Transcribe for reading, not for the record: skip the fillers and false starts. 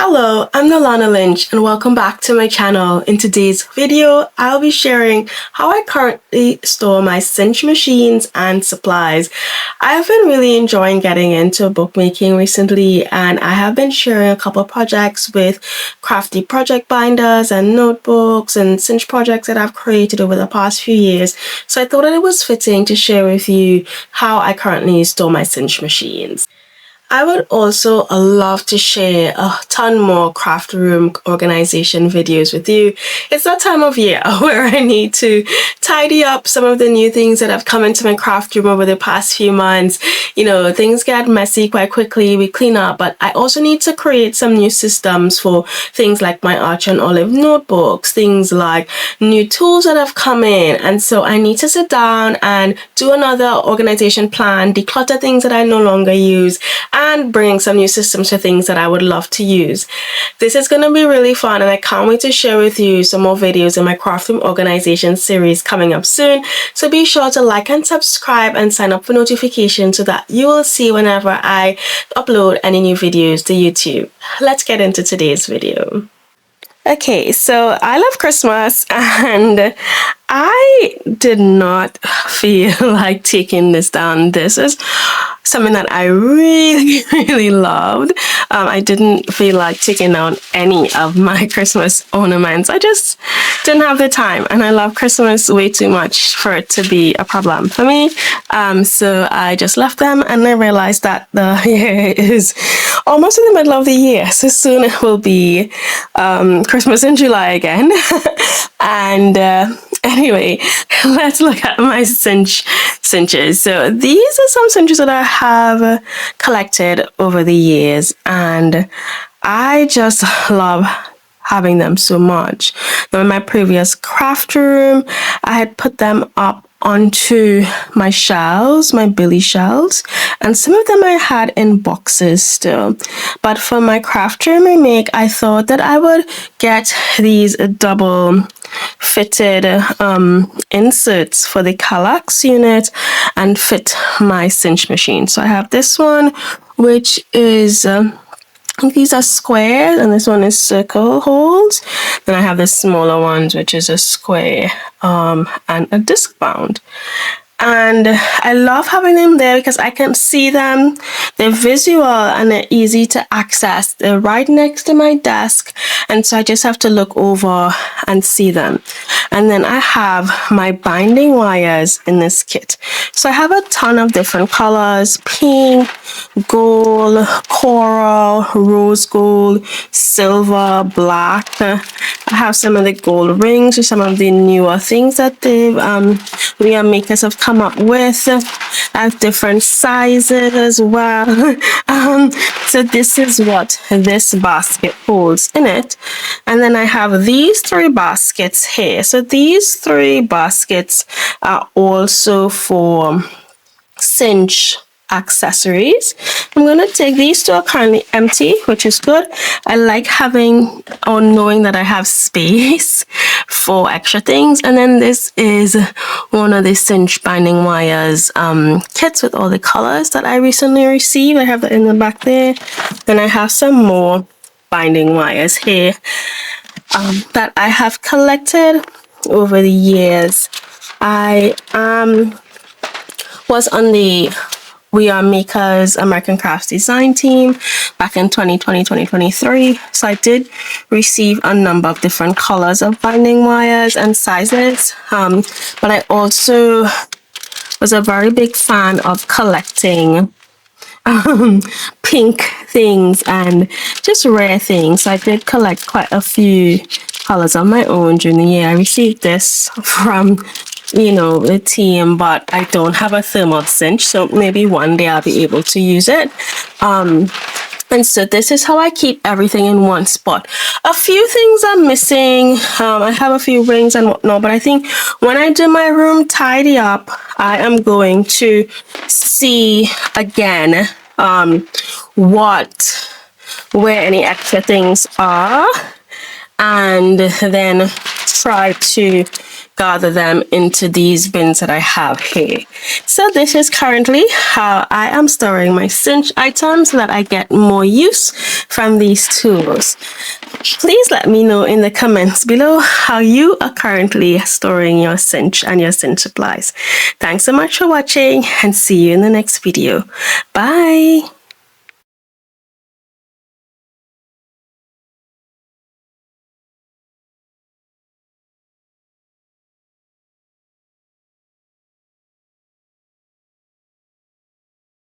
Hello, I'm Nalana Lynch and welcome back to my channel. In today's video, I'll be sharing how I currently store my cinch machines and supplies. I've been really enjoying getting into bookmaking recently, and I have been sharing a couple projects with crafty project binders and notebooks and cinch projects that I've created over the past few years. So I thought that it was fitting to share with you how I currently store my cinch machines. I would also love to share a ton more craft room organization videos with you. It's that time of year where I need to tidy up some of the new things that have come into my craft room over the past few months. You know, things get messy quite quickly, we clean up, but I also need to create some new systems for things like my Arch and Olive notebooks, things like new tools that have come in. And so I need to sit down and do another organization plan, declutter things that I no longer use, and bring some new systems for things that I would love to use. This is going to be really fun, and I can't wait to share with you some more videos in my craft room organization series coming up soon. So be sure to like and subscribe and sign up for notifications so that you will see whenever I upload any new videos to YouTube. Let's get into today's video. Okay, so I love Christmas and I did not feel like taking this down. This is something that I really loved. I didn't feel like taking down any of my Christmas ornaments. I just didn't have the time, and I love Christmas way too much for it to be a problem for me. So I just left them, and I realized that the year is almost in the middle of the year. So soon it will be Christmas in July again. And anyway, let's look at my cinches. So these are some cinches that I have collected over the years, and I just love having them so much. Now, in my previous craft room, I had put them up onto my shelves, my billy shelves, and some of them I had in boxes still. But for my craft room remake, I thought that I would get these double fitted inserts for the Kallax unit and fit my cinch machine. So I have this one, which is I think these are square, and this one is circle holes. Then I have the smaller ones, which is a square and a disc bound. And I love having them there because I can see them. They're visual and they're easy to access. They're right next to my desk, and so I just have to look over and see them. And then I have my binding wires in this kit. So I have a ton of different colors: pink, gold, coral, rose gold, silver, black. I have some of the gold rings or some of the newer things that the makers have come up with at different sizes as well. So this is what this basket holds in it. And then I have these 3 baskets here. So these 3 baskets are also for cinch accessories. I'm going to take these 2 are currently empty, which is good. I like having or knowing that I have space for extra things. And then this is one of the cinch binding wires kits with all the colors that I recently received. I have that in the back there. Then I have some more binding wires here that I have collected over the years. I was on the We Are Makers American Crafts Design team back in 2020, 2023. So I did receive a number of different colors of binding wires and sizes. But I also was a very big fan of collecting pink things and just rare things. So I did collect quite a few colors on my own during the year. I received this from the team, but I don't have a thermal cinch, so maybe one day I'll be able to use it. And so this is how I keep everything in one spot. A few things are missing. I have a few rings and whatnot, but I think when I do my room tidy up, I am going to see again where any extra things are, and then try to gather them into these bins that I have here. So this is currently how I am storing my cinch items so that I get more use from these tools. Please let me know in the comments below how you are currently storing your cinch and your cinch supplies. Thanks so much for watching and see you in the next video. Bye!